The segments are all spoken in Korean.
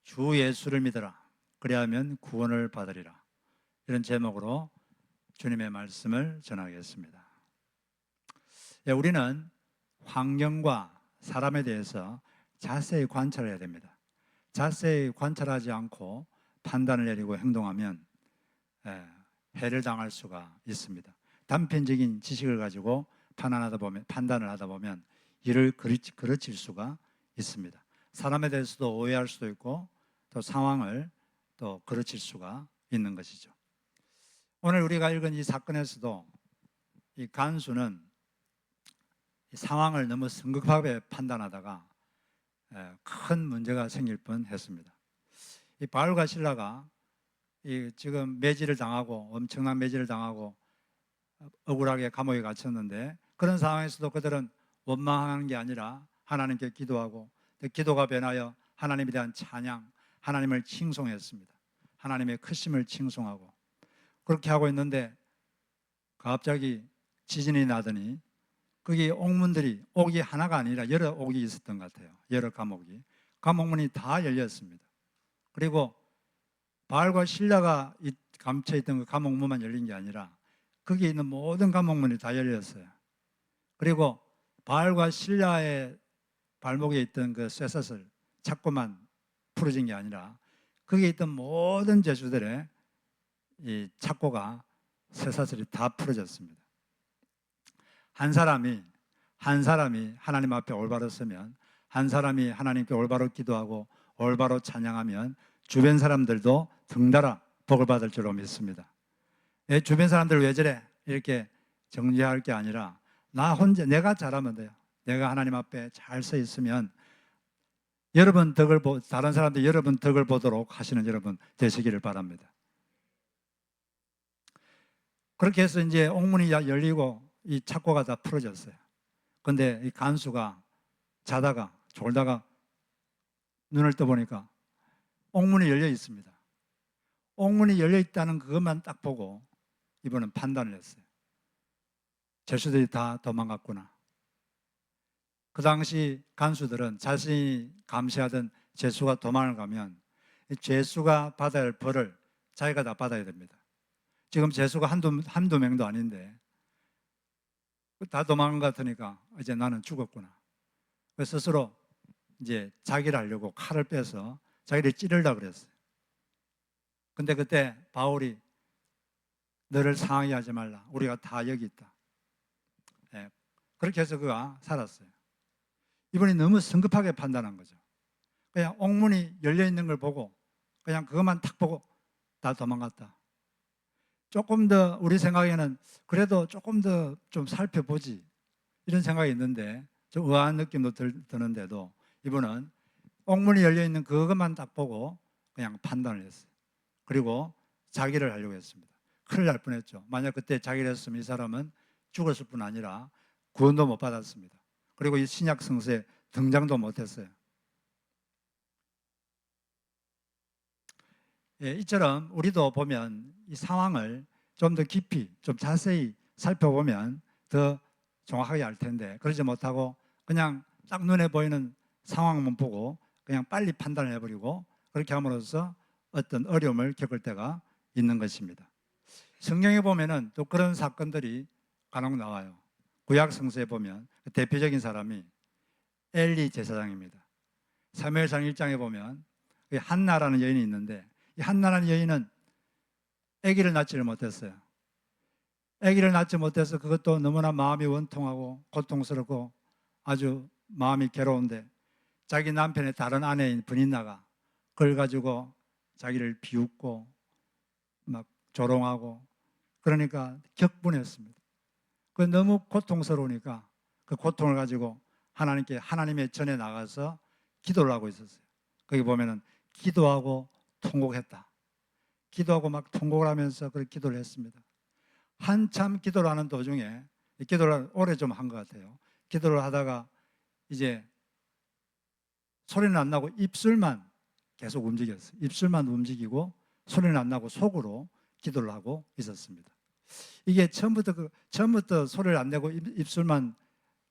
주 예수를 믿어라. 그리하면 구원을 받으리라. 이런 제목으로 주님의 말씀을 전하겠습니다. 우리는 환경과 사람에 대해서 자세히 관찰해야 됩니다. 자세히 관찰하지 않고 판단을 내리고 행동하면 해를 당할 수가 있습니다. 단편적인 지식을 가지고 판단을 하다 보면 일을 그르칠 수가 있습니다. 사람에 대해서도 오해할 수도 있고 또 상황을 또 그르칠 수가 있는 것이죠. 오늘 우리가 읽은 이 사건에서도 이 간수는 이 상황을 너무 성급하게 판단하다가 큰 문제가 생길 뻔했습니다. 이 바울과 실라가 지금 매질을 당하고 엄청난 매질을 당하고 억울하게 감옥에 갇혔는데, 그런 상황에서도 그들은 원망하는 게 아니라 하나님께 기도하고 기도가 변하여 하나님에 대한 찬양, 하나님을 칭송했습니다. 하나님의 크심을 칭송하고 그렇게 하고 있는데 갑자기 지진이 나더니 거기 옥이 하나가 아니라 여러 옥이 있었던 것 같아요. 여러 감옥문이 다 열렸습니다. 그리고 바울과 실라가 감춰있던 그 감옥문만 열린 게 아니라 거기 있는 모든 감옥문이 다 열렸어요. 그리고 바울과 실라의 발목에 있던 그 쇠사슬 자꾸만 풀어진 게 아니라 거기에 있던 모든 죄수들의 이 착고가 쇠사슬이 다 풀어졌습니다. 한 사람이 하나님 앞에 올바로 서면, 한 사람이 하나님께 올바로 기도하고 올바로 찬양하면 주변 사람들도 덩달아 복을 받을 줄로 믿습니다. 주변 사람들 왜 저래? 이렇게 정죄할 게 아니라 나 혼자 내가 잘하면 돼요. 내가 하나님 앞에 잘 서 있으면 다른 사람들 여러분 덕을 보도록 하시는 여러분 되시기를 바랍니다. 그렇게 해서 이제 옥문이 열리고 이 착고가 다 풀어졌어요. 그런데 이 간수가 자다가 졸다가 눈을 떠보니까 옥문이 열려 있습니다. 옥문이 열려 있다는 그것만 딱 보고 이번엔 판단을 했어요. 죄수들이 다 도망갔구나. 그 당시 간수들은 자신이 감시하던 죄수가 도망을 가면 죄수가 받아야 할 벌을 자기가 다 받아야 됩니다. 지금 죄수가 한두 명도 아닌데 다 도망간 것 같으니까 이제 나는 죽었구나. 스스로 이제 자기를 하려고 칼을 빼서 자기를 찌르려고 그랬어요. 근데 그때 바울이 너를 상하게 하지 말라. 우리가 다 여기 있다. 그렇게 해서 그가 살았어요. 이분이 너무 성급하게 판단한 거죠. 그냥 옥문이 열려 있는 걸 보고 그냥 그것만 탁 보고 다 도망갔다. 조금 더 우리 생각에는 그래도 조금 더 좀 살펴보지 이런 생각이 있는데 좀 의아한 느낌도 드는데도 이분은 옥문이 열려 있는 그것만 딱 보고 그냥 판단을 했어요. 그리고 자기를 하려고 했습니다. 큰일 날 뻔했죠. 만약 그때 자기를 했으면 이 사람은 죽었을 뿐 아니라 구원도 못 받았습니다. 그리고 이 신약 성서에 등장도 못했어요. 이처럼 우리도 보면 이 상황을 좀 더 깊이, 좀 자세히 살펴보면 더 정확하게 알 텐데 그러지 못하고 그냥 딱 눈에 보이는 상황만 보고 그냥 빨리 판단을 해버리고 그렇게 함으로써 어떤 어려움을 겪을 때가 있는 것입니다. 성경에 보면은 또 그런 사건들이 간혹 나와요. 구약 성서에 보면 대표적인 사람이 엘리 제사장입니다. 사무엘상 1장에 보면 한나라는 여인이 있는데 이 한나라는 여인은 아기를 낳지를 못했어요. 아기를 낳지 못해서 그것도 너무나 마음이 원통하고 고통스럽고 아주 마음이 괴로운데 자기 남편의 다른 아내인 브닌나가 그걸 가지고 자기를 비웃고 막 조롱하고 그러니까 격분했습니다. 그 너무 고통스러우니까 그 고통을 가지고 하나님의 전에 나가서 기도를 하고 있었어요. 거기 보면은 기도하고 통곡했다. 기도하고 막 통곡을 하면서 그 기도를 했습니다. 한참 기도를 하는 도중에 기도를 오래 좀 한 것 같아요. 기도를 하다가 이제 소리는 안 나고 입술만 계속 움직였어요. 입술만 움직이고 소리는 안 나고 속으로 기도를 하고 있었습니다. 이게 처음부터 소리를 안 내고 입술만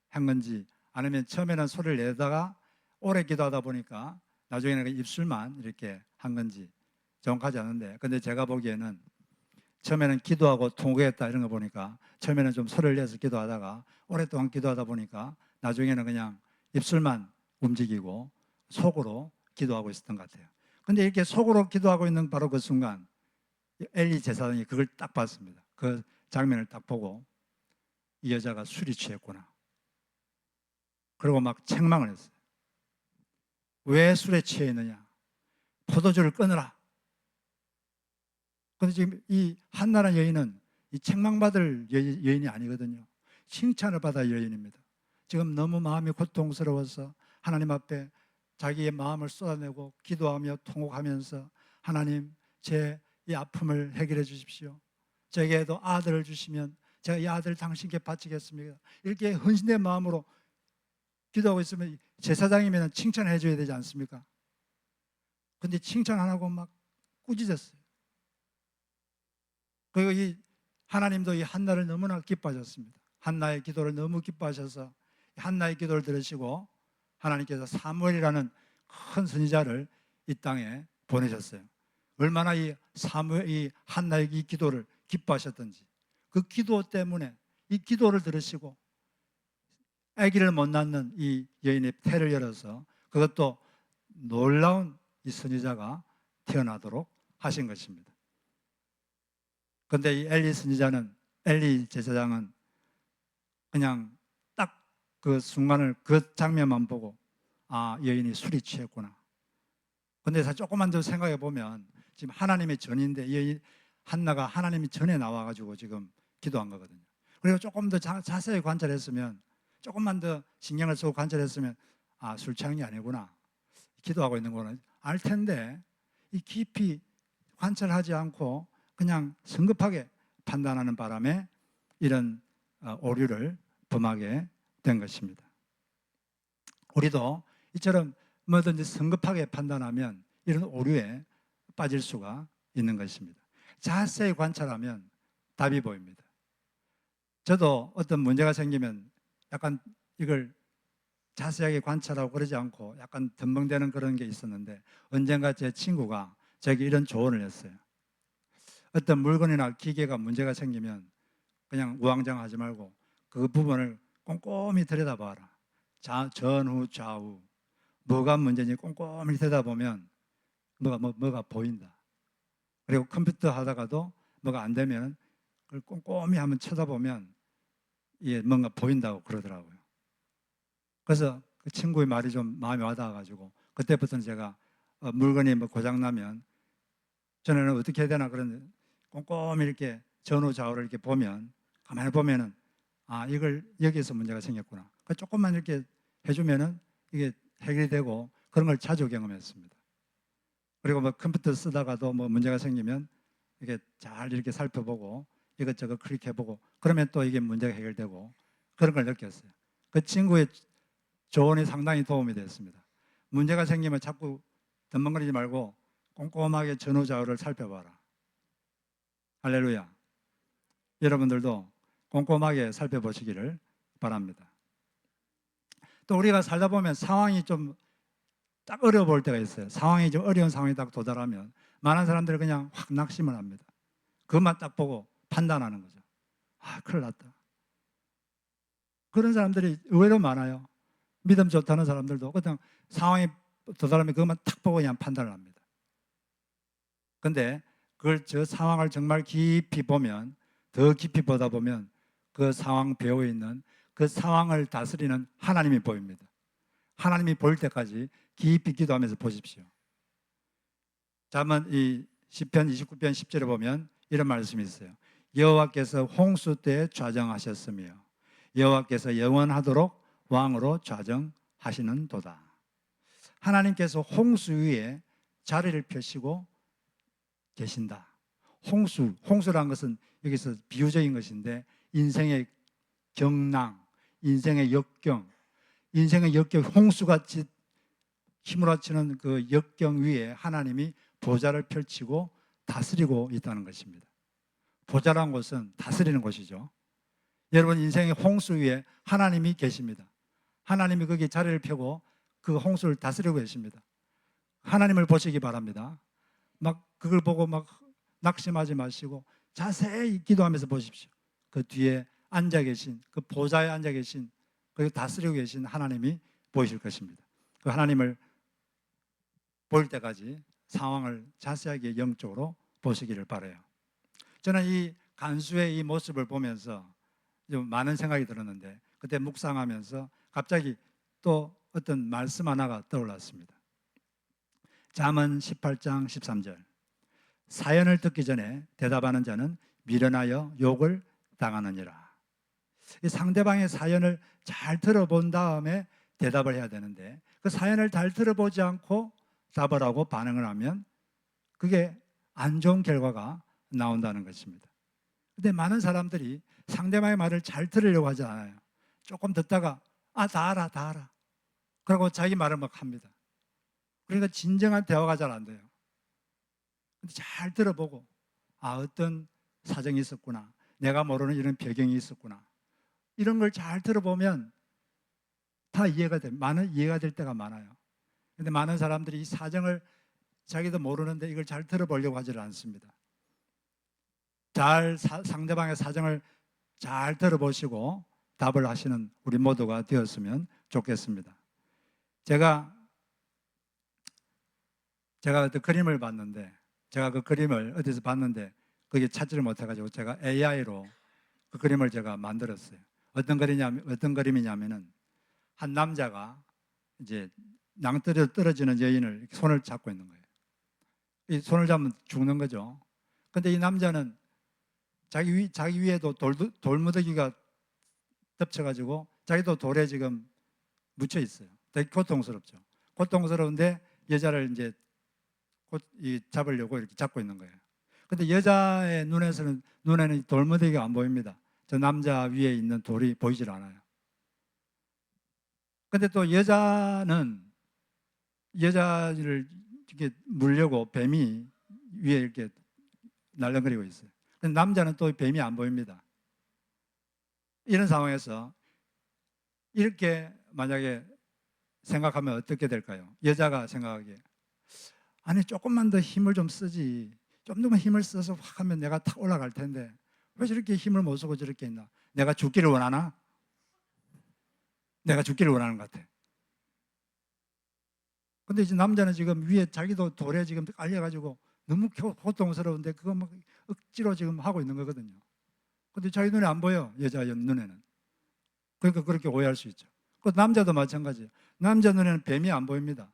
한 건지 아니면 처음에는 소리를 내다가 오래 기도하다 보니까 나중에는 그 입술만 이렇게 한 건지 정확하지 않은데, 근데 제가 보기에는 처음에는 기도하고 통곡했다 이런 거 보니까 처음에는 좀 소리를 내서 기도하다가 오랫동안 기도하다 보니까 나중에는 그냥 입술만 움직이고 속으로 기도하고 있었던 것 같아요. 근데 이렇게 속으로 기도하고 있는 바로 그 순간 엘리 제사장이 그걸 딱 봤습니다. 그 장면을 딱 보고 이 여자가 술이 취했구나. 그리고 막 책망을 했어요. 왜 술에 취해 있느냐? 포도주를 끊으라. 근데 지금 이 한나라는 여인은 이 책망받을 여인이 아니거든요. 칭찬을 받아야 여인입니다. 지금 너무 마음이 고통스러워서 하나님 앞에 자기의 마음을 쏟아내고 기도하며 통곡하면서 하나님, 제 이 아픔을 해결해 주십시오. 제게도 아들을 주시면 제가 이 아들을 당신께 바치겠습니다. 이렇게 헌신된 마음으로 기도하고 있으면 제사장이면 칭찬해 줘야 되지 않습니까? 근데 칭찬 안 하고 막 꾸짖었어요. 그리고 이 하나님도 이 한나를 너무나 기뻐하셨습니다. 한나의 기도를 너무 기뻐하셔서 한나의 기도를 들으시고 하나님께서 사무엘이라는 큰 선지자를 이 땅에 보내셨어요. 얼마나 이 한나의 이 기도를 기뻐하셨던지, 그 기도 때문에 이 기도를 들으시고 아기를 못 낳는 이 여인의 태를 열어서 그것도 놀라운 이 선지자가 태어나도록 하신 것입니다. 그런데 이 엘리 제사장은 그냥 딱 그 순간을, 그 장면만 보고 아, 여인이 술이 취했구나. 근데 사실 조금만 더 생각해 보면 지금 하나님의 전인데 이 한나가 하나님이 전에 나와가지고 지금 기도한 거거든요. 그리고 조금 더 자세히 관찰했으면, 조금만 더 신경을 쓰고 관찰했으면 아, 술 취한 게 아니구나, 기도하고 있는 거는 알 텐데, 이 깊이 관찰하지 않고 그냥 성급하게 판단하는 바람에 이런 오류를 범하게 된 것입니다. 우리도 이처럼 뭐든지 성급하게 판단하면 이런 오류에 빠질 수가 있는 것입니다. 자세히 관찰하면 답이 보입니다. 저도 어떤 문제가 생기면 약간 이걸 자세하게 관찰하고 그러지 않고 약간 덤벙대는 그런 게 있었는데, 언젠가 제 친구가 저에게 이런 조언을 했어요. 어떤 물건이나 기계가 문제가 생기면 그냥 우왕좌왕하지 말고 그 부분을 꼼꼼히 들여다봐라. 전후 좌우 뭐가 문제인지 꼼꼼히 들여다보면 뭐가 보인다. 그리고 컴퓨터 하다가도 뭐가 안 되면 그걸 꼼꼼히 한번 쳐다보면 이게 뭔가 보인다고 그러더라고요. 그래서 그 친구의 말이 좀 마음에 와닿아가지고 그때부터는 제가 물건이 뭐 고장나면 저는 어떻게 해야 되나 그런 꼼꼼히 이렇게 전후 좌우를 이렇게 보면, 가만히 보면은 아, 이걸 여기에서 문제가 생겼구나. 조금만 이렇게 해주면은 이게 해결이 되고, 그런 걸 자주 경험했습니다. 그리고 뭐 컴퓨터 쓰다가도 뭐 문제가 생기면 이게 잘 이렇게 살펴보고 이것저것 클릭해보고 그러면 또 이게 문제가 해결되고, 그런 걸 느꼈어요. 그 친구의 조언이 상당히 도움이 됐습니다. 문제가 생기면 자꾸 덤벙거리지 말고 꼼꼼하게 전후 좌우를 살펴봐라. 할렐루야. 여러분들도 꼼꼼하게 살펴보시기를 바랍니다. 또 우리가 살다 보면 상황이 좀 딱 어려워 보일 때가 있어요. 상황이 좀 어려운 상황이 딱 도달하면 많은 사람들이 그냥 확 낙심을 합니다. 그것만 딱 보고 판단하는 거죠. 아, 큰일 났다. 그런 사람들이 의외로 많아요. 믿음 좋다는 사람들도 그냥 상황이 도달하면 그것만 딱 보고 그냥 판단을 합니다. 근데 그걸, 저 상황을 정말 깊이 보면, 더 깊이 보다 보면 그 상황 배후에 있는 그 상황을 다스리는 하나님이 보입니다. 하나님이 보일 때까지 깊이 기도하면서 보십시오. 자, 한번 이 시편 29편 10절에 보면 이런 말씀이 있어요. 여호와께서 홍수 때 좌정하셨으며 여호와께서 영원하도록 왕으로 좌정하시는도다. 하나님께서 홍수 위에 자리를 펴시고 계신다. 홍수란 것은 여기서 비유적인 것인데, 인생의 경랑, 인생의 역경, 홍수같이 휘몰아치는 그 역경 위에 하나님이 보좌를 펼치고 다스리고 있다는 것입니다. 보좌란 것은 다스리는 것이죠. 여러분, 인생의 홍수 위에 하나님이 계십니다. 하나님이 거기에 자리를 펴고 그 홍수를 다스리고 계십니다. 하나님을 보시기 바랍니다. 막 그걸 보고 막 낙심하지 마시고 자세히 기도하면서 보십시오. 그 뒤에 앉아 계신, 그 보좌에 앉아 계신, 그 다스리고 계신 하나님이 보이실 것입니다. 그 하나님을 보일 때까지 상황을 자세하게 영적으로 보시기를 바라요. 저는 이 간수의 이 모습을 보면서 좀 많은 생각이 들었는데, 그때 묵상하면서 갑자기 또 어떤 말씀 하나가 떠올랐습니다. 잠언 18장 13절. 사연을 듣기 전에 대답하는 자는 미련하여 욕을 당하느니라. 이 상대방의 사연을 잘 들어본 다음에 대답을 해야 되는데, 그 사연을 잘 들어보지 않고 답을 하고 반응을 하면 그게 안 좋은 결과가 나온다는 것입니다. 근데 많은 사람들이 상대방의 말을 잘 들으려고 하지 않아요. 조금 듣다가 다 알아, 다 알아. 그러고 자기 말을 막 합니다. 그러니까 진정한 대화가 잘 안 돼요. 근데 잘 들어보고 어떤 사정이 있었구나, 내가 모르는 이런 배경이 있었구나, 이런 걸 잘 들어보면 다 이해가 돼. 많은 이해가 될 때가 많아요. 근데 많은 사람들이 이 사정을 자기도 모르는데 이걸 잘 들어보려고 하지를 않습니다. 상대방의 사정을 잘 들어보시고 답을 하시는 우리 모두가 되었으면 좋겠습니다. 제가 어떤 그림을 봤는데, 제가 그 그림을 어디서 봤는데 그게 찾지를 못해가지고 제가 AI로 그 그림을 제가 만들었어요. 어떤 그림이냐면은 한 남자가 이제 낭떠러지로 떨어지는 여인을 손을 잡고 있는 거예요. 이 손을 잡으면 죽는 거죠. 근데 이 남자는 자기 위에도 돌무더기가 덮쳐가지고 자기도 돌에 지금 묻혀 있어요. 되게 고통스럽죠. 고통스러운데 여자를 이제 잡으려고 이렇게 잡고 있는 거예요. 근데 여자의 눈에는 돌무더기가 안 보입니다. 저 남자 위에 있는 돌이 보이질 않아요. 근데 또 여자를 이렇게 물려고 뱀이 위에 이렇게 날렁거리고 있어요. 근데 남자는 또 뱀이 안 보입니다. 이런 상황에서 이렇게 만약에 생각하면 어떻게 될까요? 여자가 생각하기에 아니 조금만 더 힘을 좀 쓰지, 좀 더 힘을 써서 확 하면 내가 탁 올라갈 텐데 왜 저렇게 힘을 못 쓰고 저렇게 있나? 내가 죽기를 원하나? 내가 죽기를 원하는 것 같아. 근데 이제 남자는 지금 위에 자기도 돌에 지금 깔려가지고 너무 고통스러운데 그거 막 억지로 지금 하고 있는 거거든요. 근데 자기 눈에 안 보여, 여자 눈에는. 그러니까 그렇게 오해할 수 있죠. 그 남자도 마찬가지예요. 남자 눈에는 뱀이 안 보입니다.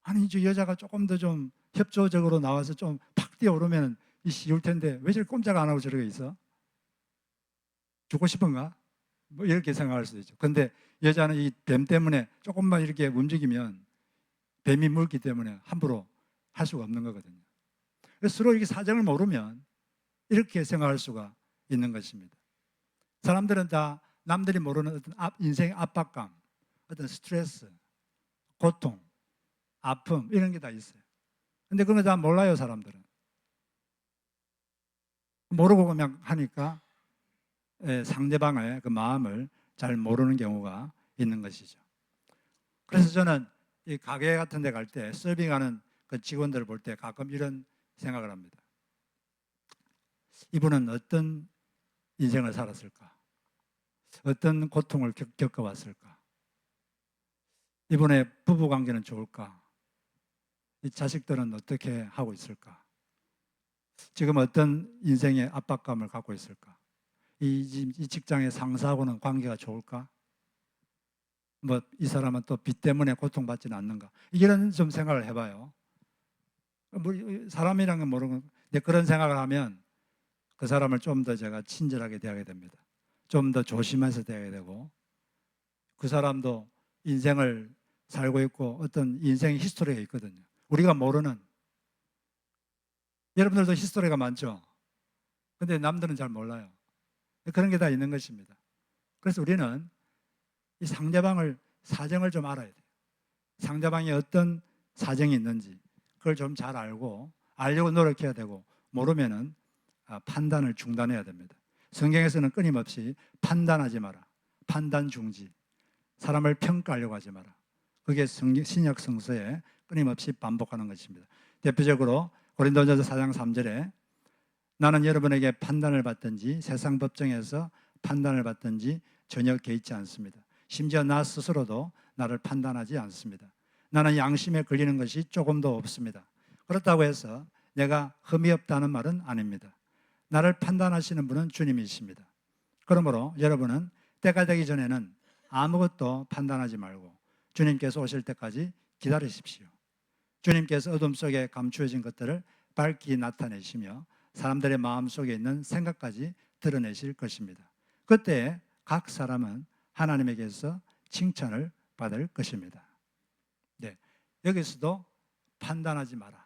아니 저 여자가 조금 더 좀 협조적으로 나와서 좀 팍 뛰어오르면 쉬울 텐데 왜 저렇게 꼼짝 안 하고 저러고 있어? 죽고 싶은가? 뭐 이렇게 생각할 수도 있죠. 근데 여자는 이 뱀 때문에 조금만 이렇게 움직이면 뱀이 물기 때문에 함부로 할 수가 없는 거거든요. 그래서 서로 이렇게 사정을 모르면 이렇게 생각할 수가 있는 것입니다. 사람들은 다 남들이 모르는 어떤 인생의 압박감, 어떤 스트레스, 고통, 아픔 이런 게 다 있어요. 근데 그런 거 다 몰라요, 사람들은. 모르고 그냥 하니까 상대방의 그 마음을 잘 모르는 경우가 있는 것이죠. 그래서 저는 이 가게 같은 데 갈 때 서빙하는 그 직원들을 볼 때 가끔 이런 생각을 합니다. 이분은 어떤 인생을 살았을까? 어떤 고통을 겪어왔을까? 이분의 부부관계는 좋을까? 이 자식들은 어떻게 하고 있을까? 지금 어떤 인생의 압박감을 갖고 있을까? 이 직장의 상사하고는 관계가 좋을까? 뭐 이 사람은 또 빚 때문에 고통받지는 않는가? 이런 좀 생각을 해봐요. 뭐 사람이란 건 모르고 그런 생각을 하면 그 사람을 좀 더 제가 친절하게 대하게 됩니다. 좀 더 조심해서 대하게 되고, 그 사람도 인생을 살고 있고 어떤 인생의 히스토리가 있거든요. 우리가 모르는, 여러분들도 히스토리가 많죠. 근데 남들은 잘 몰라요. 그런 게 다 있는 것입니다. 그래서 우리는 이 상대방을 사정을 좀 알아야 돼요. 상대방이 어떤 사정이 있는지 그걸 좀 잘 알려고 노력해야 되고, 모르면은 판단을 중단해야 됩니다. 성경에서는 끊임없이 판단하지 마라, 판단 중지, 사람을 평가하려고 하지 마라. 그게 신약 성서의 끊임없이 반복하는 것입니다. 대표적으로 고린도전서 4장 3절에 나는 여러분에게 판단을 받든지 세상 법정에서 판단을 받든지 전혀 개의치 않습니다. 심지어 나 스스로도 나를 판단하지 않습니다. 나는 양심에 걸리는 것이 조금도 없습니다. 그렇다고 해서 내가 흠이 없다는 말은 아닙니다. 나를 판단하시는 분은 주님이십니다. 그러므로 여러분은 때가 되기 전에는 아무것도 판단하지 말고 주님께서 오실 때까지 기다리십시오. 주님께서 어둠 속에 감추어진 것들을 밝히 나타내시며 사람들의 마음속에 있는 생각까지 드러내실 것입니다. 그때 각 사람은 하나님에게서 칭찬을 받을 것입니다. 네, 여기서도 판단하지 마라.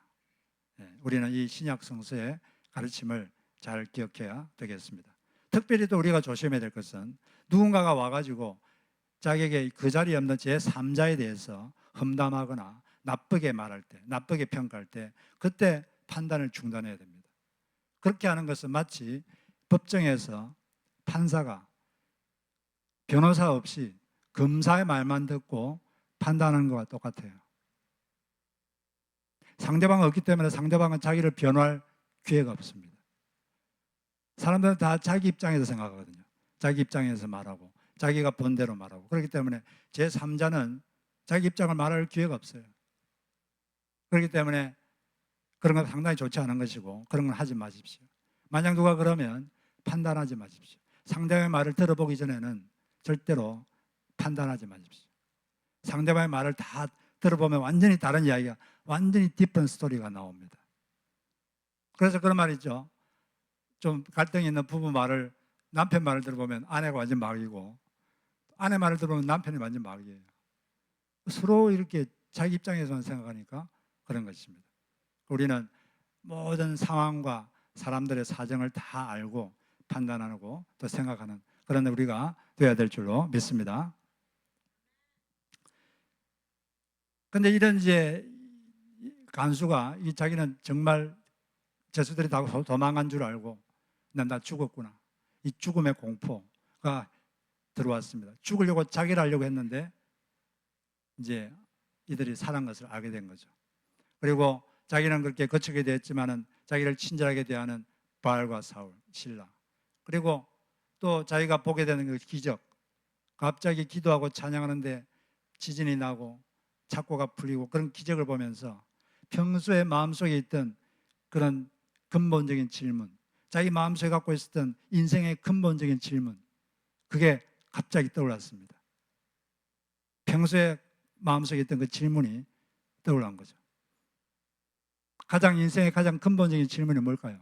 네, 우리는 이 신약 성서의 가르침을 잘 기억해야 되겠습니다. 특별히 또 우리가 조심해야 될 것은 누군가가 와가지고 자기에게 그 자리에 없는 제3자에 대해서 험담하거나 나쁘게 말할 때, 나쁘게 평가할 때 그때 판단을 중단해야 됩니다. 그렇게 하는 것은 마치 법정에서 판사가 변호사 없이 검사의 말만 듣고 판단하는 것과 똑같아요. 상대방은 없기 때문에 상대방은 자기를 변호할 기회가 없습니다. 사람들은 다 자기 입장에서 생각하거든요. 자기 입장에서 말하고 자기가 본 대로 말하고 그렇기 때문에 제3자는 자기 입장을 말할 기회가 없어요. 그렇기 때문에 그런 건 상당히 좋지 않은 것이고 그런 건 하지 마십시오. 만약 누가 그러면 판단하지 마십시오. 상대방의 말을 들어보기 전에는 절대로 판단하지 마십시오. 상대방의 말을 다 들어보면 완전히 다른 이야기가, 완전히 디프런 스토리가 나옵니다. 그래서 그런 말 있죠. 좀 갈등이 있는 부부 말을, 남편 말을 들어보면 아내가 완전 막이고 아내 말을 들어보면 남편이 완전 막이에요. 서로 이렇게 자기 입장에서만 생각하니까 그런 것입니다. 우리는 모든 상황과 사람들의 사정을 다 알고 판단하고 또 생각하는 그런 우리가 되어야 될 줄로 믿습니다. 근데 이런 이제 간수가 자기는 정말 죄수들이 다 도망간 줄 알고 나 죽었구나. 이 죽음의 공포가 들어왔습니다. 죽으려고 자기를 하려고 했는데 이제 이들이 살한 것을 알게 된 거죠. 그리고 자기는 그렇게 거칠게 대했지만은 자기를 친절하게 대하는 바알과 사울, 신라. 그리고 또 자기가 보게 되는 그 기적. 갑자기 기도하고 찬양하는데 지진이 나고 착고가 풀리고 그런 기적을 보면서 평소에 마음속에 있던 그런 근본적인 질문, 자기 마음속에 갖고 있었던 인생의 근본적인 질문, 그게 갑자기 떠올랐습니다. 평소에 마음속에 있던 그 질문이 떠올란 거죠. 인생의 가장 근본적인 질문이 뭘까요?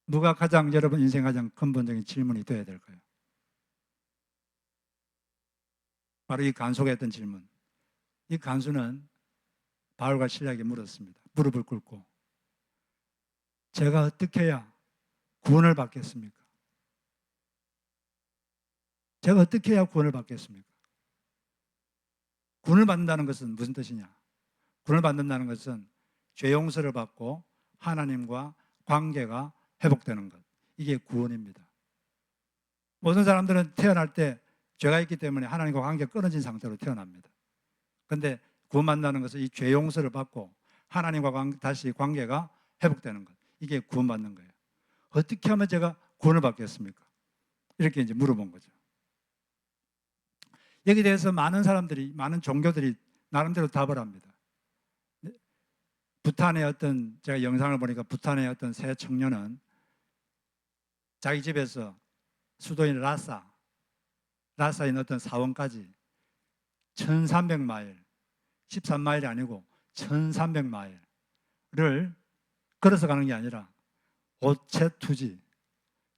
누가 여러분 인생의 가장 근본적인 질문이 되어야 될까요? 바로 이 간수가 했던 질문. 이 간수는 바울과 신라에게 물었습니다. 무릎을 꿇고 제가 어떻게 해야 구원을 받겠습니까? 제가 어떻게 해야 구원을 받겠습니까? 구원을 받는다는 것은 무슨 뜻이냐? 구원을 받는다는 것은 죄 용서를 받고 하나님과 관계가 회복되는 것. 이게 구원입니다. 모든 사람들은 태어날 때 죄가 있기 때문에 하나님과 관계가 끊어진 상태로 태어납니다. 그런데 구원받는다는 것은 이 죄 용서를 받고 하나님과 다시 관계가 회복되는 것. 이게 구원받는 거예요. 어떻게 하면 제가 구원을 받겠습니까? 이렇게 이제 물어본 거죠. 여기에 대해서 많은 종교들이 나름대로 답을 합니다. 부탄의 제가 영상을 보니까 부탄의 어떤 새 청년은 자기 집에서 수도인 라사에 있는 어떤 사원까지 1300마일, 13마일이 아니고 1300마일을 걸어서 가는 게 아니라 오체투지,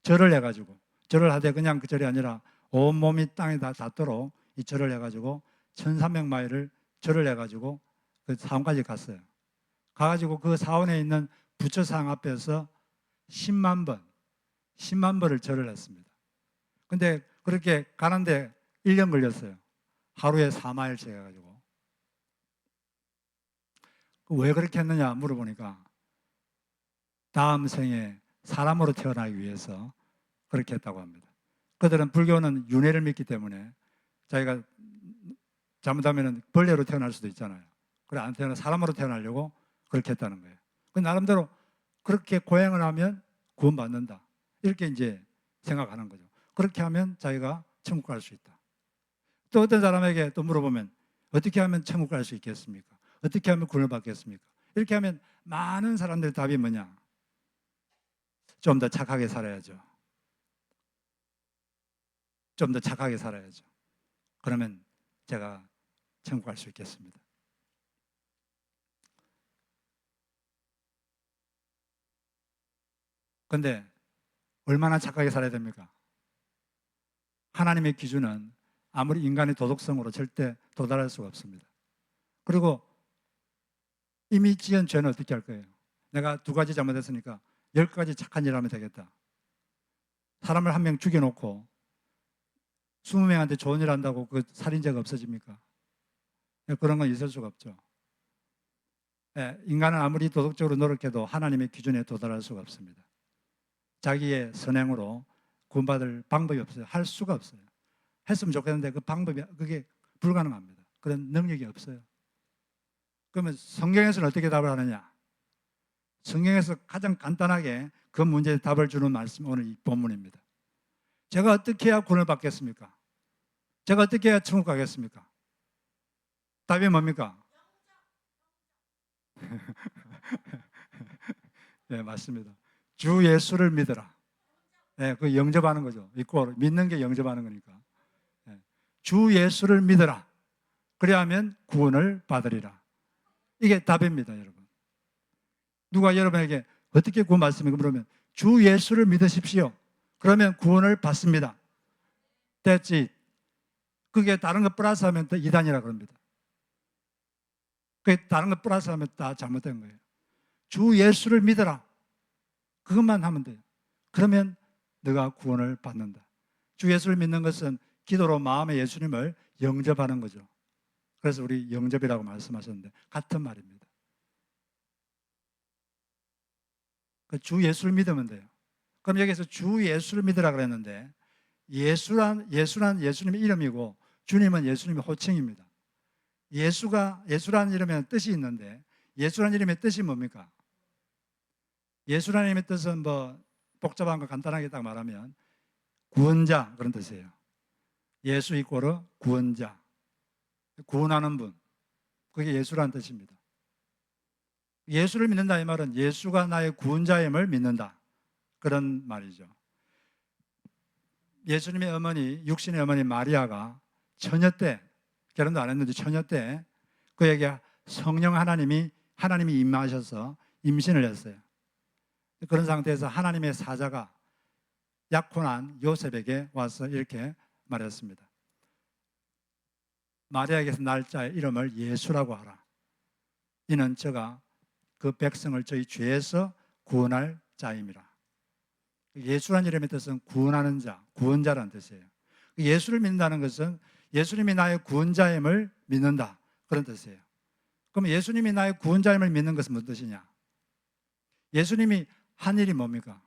절을 해가지고, 절을 하되 그냥 그 절이 아니라 온몸이 땅에 다 닿도록 이 절을 해가지고 1300마일을 절을 해가지고 그 사원까지 갔어요. 가가지고 그 사원에 있는 부처상 앞에서 10만 번을 절을 했습니다. 근데 그렇게 가는데 1년 걸렸어요. 하루에 4마일씩 해가지고. 왜 그렇게 했느냐 물어보니까 다음 생에 사람으로 태어나기 위해서 그렇게 했다고 합니다. 그들은 불교는 윤회를 믿기 때문에 자기가 잘못하면 벌레로 태어날 수도 있잖아요. 그래 안 태어나 사람으로 태어나려고 그렇게 했다는 거예요. 그 나름대로 그렇게 고행을 하면 구원받는다. 이렇게 이제 생각하는 거죠. 그렇게 하면 자기가 천국 갈 수 있다. 또 어떤 사람에게 또 물어보면 어떻게 하면 천국 갈 수 있겠습니까? 어떻게 하면 구원을 받겠습니까? 이렇게 하면 많은 사람들의 답이 뭐냐? 좀 더 착하게 살아야죠. 좀 더 착하게 살아야죠. 그러면 제가 천국 갈 수 있겠습니다. 그런데 얼마나 착하게 살아야 됩니까? 하나님의 기준은 아무리 인간의 도덕성으로 절대 도달할 수가 없습니다. 그리고 이미 지은 죄는 어떻게 할 거예요? 내가 2가지 잘못했으니까 10가지 착한 일 하면 되겠다. 사람을 1명 죽여놓고 20명한테 좋은 일 한다고 그 살인죄가 없어집니까? 그런 건 있을 수가 없죠. 인간은 아무리 도덕적으로 노력해도 하나님의 기준에 도달할 수가 없습니다. 자기의 선행으로 구원받을 방법이 없어요. 할 수가 없어요. 했으면 좋겠는데 그 방법이 그게 불가능합니다. 그런 능력이 없어요. 그러면 성경에서는 어떻게 답을 하느냐? 성경에서 가장 간단하게 그 문제에 답을 주는 말씀 오늘 이 본문입니다. 제가 어떻게 해야 구원을 받겠습니까? 제가 어떻게 해야 천국 가겠습니까? 답이 뭡니까? 네, 맞습니다. 주 예수를 믿어라. 네, 그 영접하는 거죠. 믿고 믿는 게 영접하는 거니까. 네, 주 예수를 믿어라. 그래야하면 구원을 받으리라. 이게 답입니다, 여러분. 누가 여러분에게 어떻게 구원 받습니까? 그러면 주 예수를 믿으십시오. 그러면 구원을 받습니다. That's it. 그게 다른 거 플러스 하면 또 이단이라 그럽니다. 그게 다른 거 플러스 하면 다 잘못된 거예요. 주 예수를 믿어라. 그것만 하면 돼요. 그러면 너가 구원을 받는다. 주 예수를 믿는 것은 기도로 마음에 예수님을 영접하는 거죠. 그래서 우리 영접이라고 말씀하셨는데 같은 말입니다. 주 예수를 믿으면 돼요. 그럼 여기서 주 예수를 믿으라 그랬는데 예수란 예수님의 이름이고 주님은 예수님의 호칭입니다. 예수란 이름에 뜻이 있는데 예수란 이름의 뜻이 뭡니까? 예수란 이름의 뜻은 뭐 복잡한 거 간단하게 딱 말하면 구원자 그런 뜻이에요. 예수 이꼬르 구원자, 구원하는 분. 그게 예수란 뜻입니다. 예수를 믿는다 이 말은 예수가 나의 구원자임을 믿는다 그런 말이죠. 예수님의 어머니, 육신의 어머니 마리아가 처녀 때, 결혼도 안 했는데 처녀 때 그에게 성령 하나님이 임하셔서 임신을 했어요. 그런 상태에서 하나님의 사자가 약혼한 요셉에게 와서 이렇게 말했습니다. 마리아에게서 날 자의 이름을 예수라고 하라. 이는 저가 그 백성을 저희 죄에서 구원할 자임이라. 예수란 이름의 뜻은 구원하는 자, 구원자라는 뜻이에요. 예수를 믿는다는 것은 예수님이 나의 구원자임을 믿는다 그런 뜻이에요. 그럼 예수님이 나의 구원자임을 믿는 것은 무슨 뜻이냐? 예수님이 한 일이 뭡니까?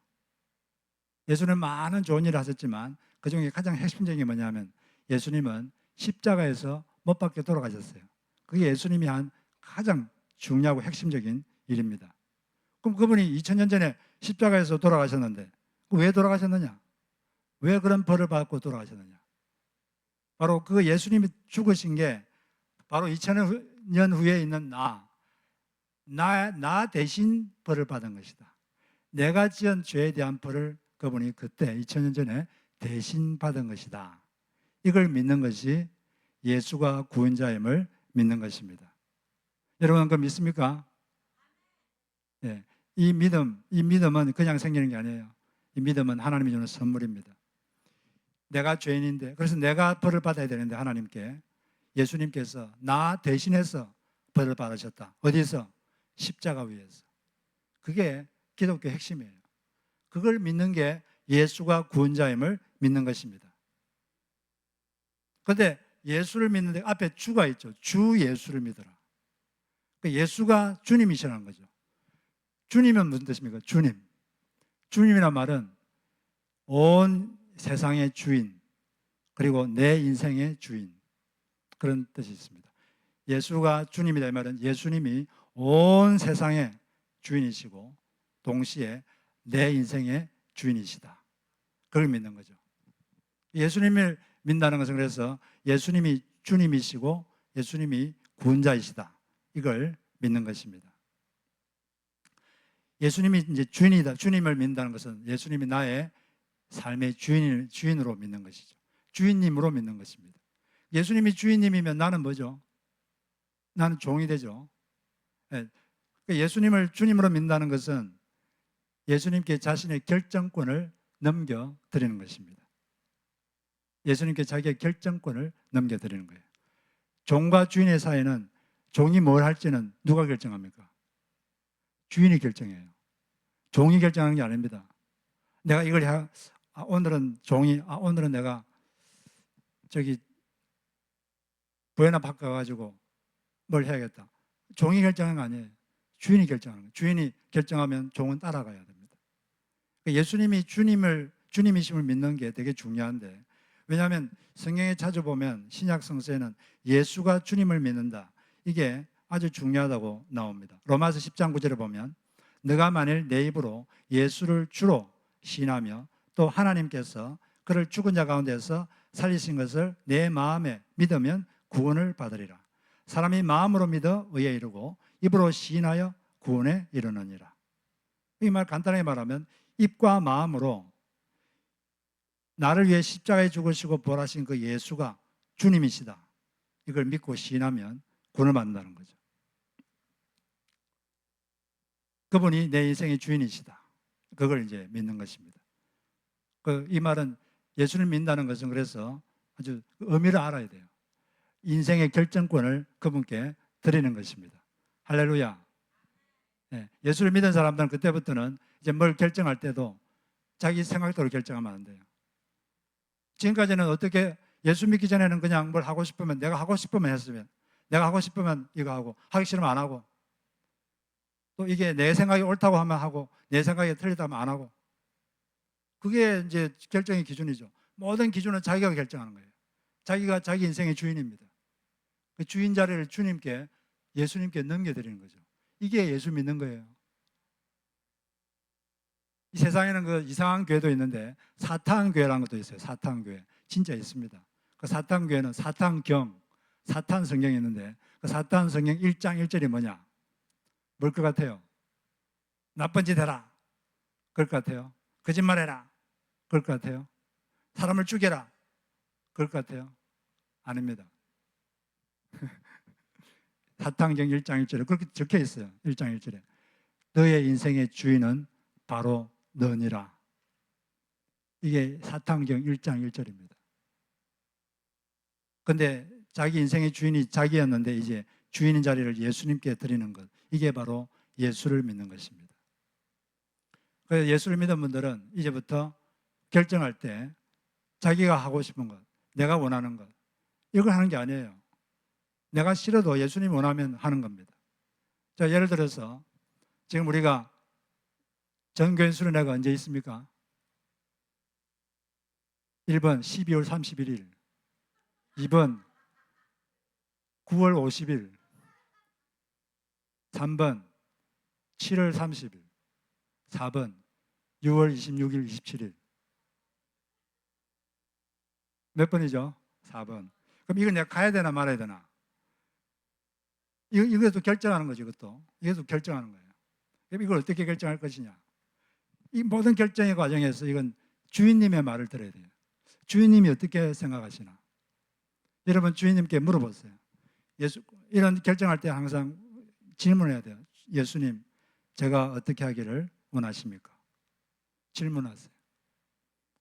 예수님은 많은 좋은 일을 하셨지만 그 중에 가장 핵심적인 게 뭐냐면 예수님은 십자가에서 못 박혀 돌아가셨어요. 그게 예수님이 한 가장 중요하고 핵심적인 일입니다. 그럼 그분이 2000년 전에 십자가에서 돌아가셨는데 왜 돌아가셨느냐? 왜 그런 벌을 받고 돌아가셨느냐? 바로 그 예수님이 죽으신 게 바로 2000년 후에 있는 나 대신 벌을 받은 것이다. 내가 지은 죄에 대한 벌을 그분이 그때 2000년 전에 대신 받은 것이다. 이걸 믿는 것이 예수가 구원자임을 믿는 것입니다. 여러분 그거 믿습니까? 네. 이 믿음은 그냥 생기는 게 아니에요. 이 믿음은 하나님이 주는 선물입니다. 내가 죄인인데, 그래서 내가 벌을 받아야 되는데 하나님께 예수님께서 나 대신해서 벌을 받으셨다. 어디서? 십자가 위에서. 그게 기독교 핵심이에요. 그걸 믿는 게 예수가 구원자임을 믿는 것입니다. 그런데 예수를 믿는데 앞에 주가 있죠. 주 예수를 믿어라. 예수가 주님이시라는 거죠. 주님은 무슨 뜻입니까? 주님. 주님이란 말은 온 세상의 주인, 그리고 내 인생의 주인. 그런 뜻이 있습니다. 예수가 주님이다 이 말은 예수님이 온 세상의 주인이시고 동시에 내 인생의 주인이시다. 그걸 믿는 거죠. 예수님을 믿는다는 것은 그래서 예수님이 주님이시고 예수님이 구원자이시다. 이걸 믿는 것입니다. 예수님이 이제 주인이다. 주님을 믿는다는 것은 예수님이 나의 삶의 주인으로 믿는 것이죠. 주인님으로 믿는 것입니다. 예수님이 주인님이면 나는 뭐죠? 나는 종이 되죠. 예수님을 주님으로 믿는다는 것은 예수님께 자신의 결정권을 넘겨드리는 것입니다. 예수님께 자기의 결정권을 넘겨드리는 거예요. 종과 주인의 사이는 종이 뭘 할지는 누가 결정합니까? 주인이 결정해요. 종이 결정하는 게 아닙니다. 내가 이걸 오늘은 종이 오늘은 내가 저기 부에나 바꿔 가지고 뭘 해야겠다. 종이 결정하는 거 아니에요. 주인이 결정하는 거예요. 주인이 결정하면 종은 따라가야 됩니다. 예수님이 주님이심을 믿는 게 되게 중요한데, 왜냐하면 성경에 찾아보면 신약 성서에는 예수가 주님을 믿는다, 이게 아주 중요하다고 나옵니다. 로마서 10장 9절에 보면 너가 만일 내 입으로 예수를 주로 시인하며 또 하나님께서 그를 죽은 자 가운데서 살리신 것을 내 마음에 믿으면 구원을 받으리라. 사람이 마음으로 믿어 의에 이르고 입으로 시인하여 구원에 이르느니라. 이 말 간단하게 말하면 입과 마음으로 나를 위해 십자가에 죽으시고 부활하신 그 예수가 주님이시다, 이걸 믿고 시인하면 구원을 받는다는 거죠. 그분이 내 인생의 주인이시다, 그걸 이제 믿는 것입니다. 이 말은 예수를 믿는다는 것은 그래서 아주 의미를 알아야 돼요. 인생의 결정권을 그분께 드리는 것입니다. 할렐루야. 예수를 믿는 사람들은 그때부터는 이제 뭘 결정할 때도 자기 생각대로 결정하면 안 돼요. 지금까지는 어떻게 예수 믿기 전에는 그냥 뭘 하고 싶으면 내가 하고 싶으면 했으면, 내가 하고 싶으면 이거 하고, 하기 싫으면 안 하고, 또 이게 내 생각이 옳다고 하면 하고 내 생각이 틀리다면 안 하고, 그게 이제 결정의 기준이죠. 모든 기준은 자기가 결정하는 거예요. 자기가 자기 인생의 주인입니다. 그 주인 자리를 주님께, 예수님께 넘겨드리는 거죠. 이게 예수 믿는 거예요. 이 세상에는 그 이상한 교회도 있는데 사탄교회라는 것도 있어요. 사탄교회 진짜 있습니다. 그 사탄교회는 사탄경, 사탄 성경이 있는데 그 사탄 성경 1장 1절이 뭐냐? 뭘 것 같아요? 나쁜 짓 해라, 그럴 것 같아요? 거짓말해라, 그럴 것 같아요? 사람을 죽여라, 그럴 것 같아요? 아닙니다. 사탄경 1장 1절에 그렇게 적혀 있어요. 1장 1절에 너의 인생의 주인은 바로 너니라. 이게 사탄경 1장 1절입니다. 근데 자기 인생의 주인이 자기였는데 이제 주인인 자리를 예수님께 드리는 것, 이게 바로 예수를 믿는 것입니다. 그래서 예수를 믿는 분들은 이제부터 결정할 때 자기가 하고 싶은 것, 내가 원하는 것, 이걸 하는 게 아니에요. 내가 싫어도 예수님이 원하면 하는 겁니다. 자, 예를 들어서 지금 우리가 전교인 수련회가 언제 있습니까? 1번 12월 31일, 2번 9월 50일, 3번 7월 30일, 4번 6월 26일, 27일. 몇 번이죠? 4번. 그럼 이거 내가 가야 되나 말아야 되나? 이것도 결정하는 거죠. 이것도 결정하는 거예요. 그럼 이걸 어떻게 결정할 것이냐? 이 모든 결정의 과정에서 이건 주인님의 말을 들어야 돼요. 주인님이 어떻게 생각하시나? 여러분 주인님께 물어보세요. 이런 결정할 때 항상 질문해야 돼요. 예수님, 제가 어떻게 하기를 원하십니까? 질문하세요.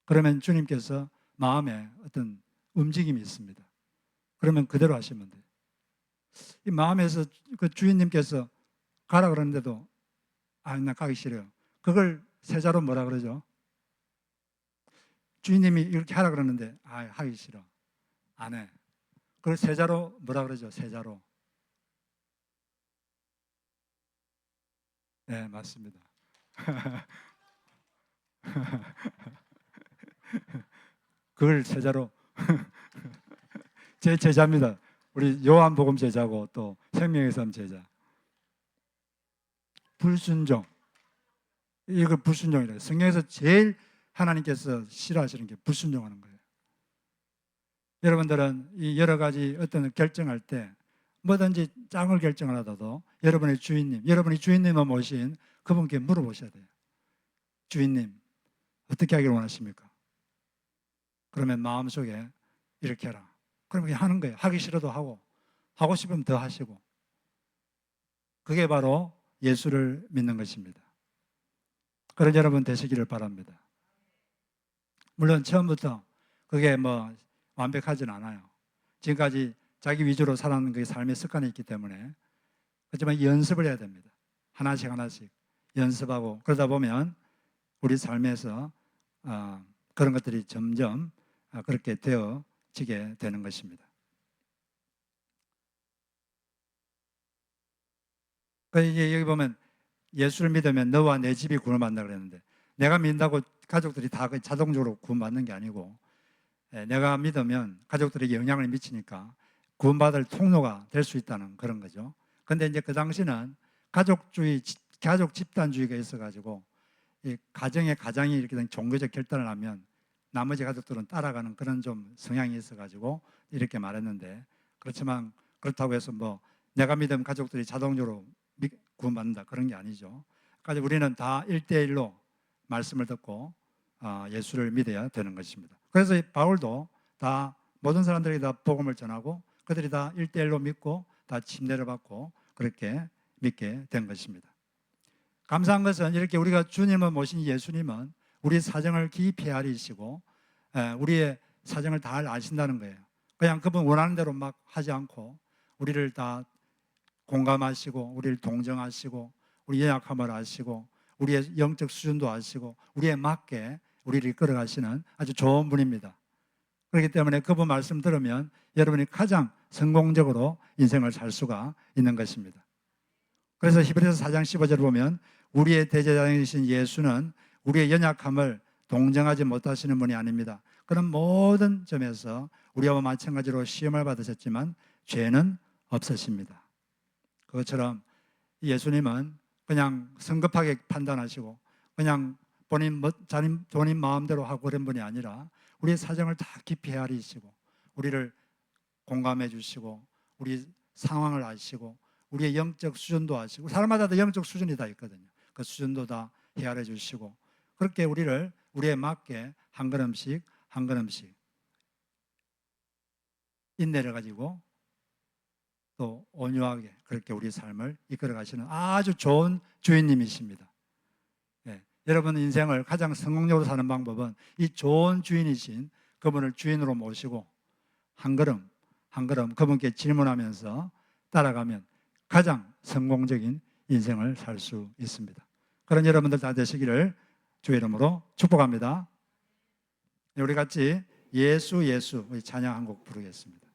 그러면 주님께서 마음에 어떤 움직임이 있습니다. 그러면 그대로 하시면 돼요. 이 마음에서 그 주인님께서 가라 그러는데도 나 가기 싫어요. 그걸 세자로 뭐라 그러죠? 주인님이 이렇게 하라 그러는데 하기 싫어, 안 해. 그걸 세자로 뭐라 그러죠? 세자로. 네, 맞습니다. 그걸 세자로 제 제자입니다. 우리 요한복음 제자고 또 생명의 삶 제자. 불순종. 이걸 불순종이래요. 성경에서 제일 하나님께서 싫어하시는 게 불순종하는 거예요. 여러분들은 이 여러 가지 어떤 결정할 때 뭐든지 짱을 결정을 하더라도 여러분의 주인님, 여러분이 주인님을 모신 그분께 물어보셔야 돼요. 주인님, 어떻게 하기를 원하십니까? 그러면 마음속에 이렇게 해라. 그러면 그냥 하는 거예요. 하기 싫어도 하고, 하고 싶으면 더 하시고. 그게 바로 예수를 믿는 것입니다. 그런 여러분 되시기를 바랍니다. 물론 처음부터 그게 뭐 완벽하진 않아요. 지금까지 자기 위주로 살아가는 게 삶의 습관이 있기 때문에. 하지만 연습을 해야 됩니다. 하나씩 하나씩 연습하고 그러다 보면 우리 삶에서 그런 것들이 점점 그렇게 되어지게 되는 것입니다. 그러니까 여기 보면 예수를 믿으면 너와 내 집이 구원을 받는다 그랬는데, 내가 믿는다고 가족들이 다 자동적으로 구원받는 게 아니고, 내가 믿으면 가족들에게 영향을 미치니까 구원받을 통로가 될 수 있다는 그런 거죠. 그런데 이제 그 당시는 가족주의, 가족 집단주의가 있어가지고 이 가정이 이렇게 된 종교적 결단을 하면 나머지 가족들은 따라가는 그런 좀 성향이 있어가지고 이렇게 말했는데, 그렇지만 그렇다고 해서 뭐 내가 믿으면 가족들이 자동적으로 구원받는다 그런 게 아니죠. 그러니까 우리는 다 1대1로 말씀을 듣고 예수를 믿어야 되는 것입니다. 그래서 바울도 다 모든 사람들에게 다 복음을 전하고 그들이 다 1대1로 믿고 다 침례를 받고 그렇게 믿게 된 것입니다. 감사한 것은 이렇게 우리가 주님을 모신 예수님은 우리 사정을 깊이 헤아리시고 우리의 사정을 다 아신다는 거예요. 그냥 그분 원하는 대로 막 하지 않고 우리를 다 공감하시고 우리를 동정하시고 우리 연약함을 아시고 우리의 영적 수준도 아시고 우리에 맞게 우리를 이끌어가시는 아주 좋은 분입니다. 그렇기 때문에 그분 말씀 들으면 여러분이 가장 성공적으로 인생을 살 수가 있는 것입니다. 그래서 히브리서 4장 15절을 보면 우리의 대제사장이신 예수는 우리의 연약함을 동정하지 못하시는 분이 아닙니다. 그런 모든 점에서 우리와 마찬가지로 시험을 받으셨지만 죄는 없으십니다. 그것처럼 예수님은 그냥 성급하게 판단하시고 그냥 본인 마음대로 하고 그런 분이 아니라 우리의 사정을 다 깊이 헤아리시고 우리를 공감해 주시고 우리 상황을 아시고 우리의 영적 수준도 아시고, 사람마다 다 영적 수준이 다 있거든요. 그 수준도 다 헤아려 주시고 그렇게 우리를 우리에 맞게 한 걸음씩 한 걸음씩 인내를 가지고 또 온유하게 그렇게 우리 삶을 이끌어 가시는 아주 좋은 주인님이십니다. 여러분 인생을 가장 성공적으로 사는 방법은 이 좋은 주인이신 그분을 주인으로 모시고 한 걸음 한 걸음 그분께 질문하면서 따라가면 가장 성공적인 인생을 살 수 있습니다. 그런 여러분들 다 되시기를 주의 이름으로 축복합니다. 우리 같이 예수 예수 찬양 한 곡 부르겠습니다.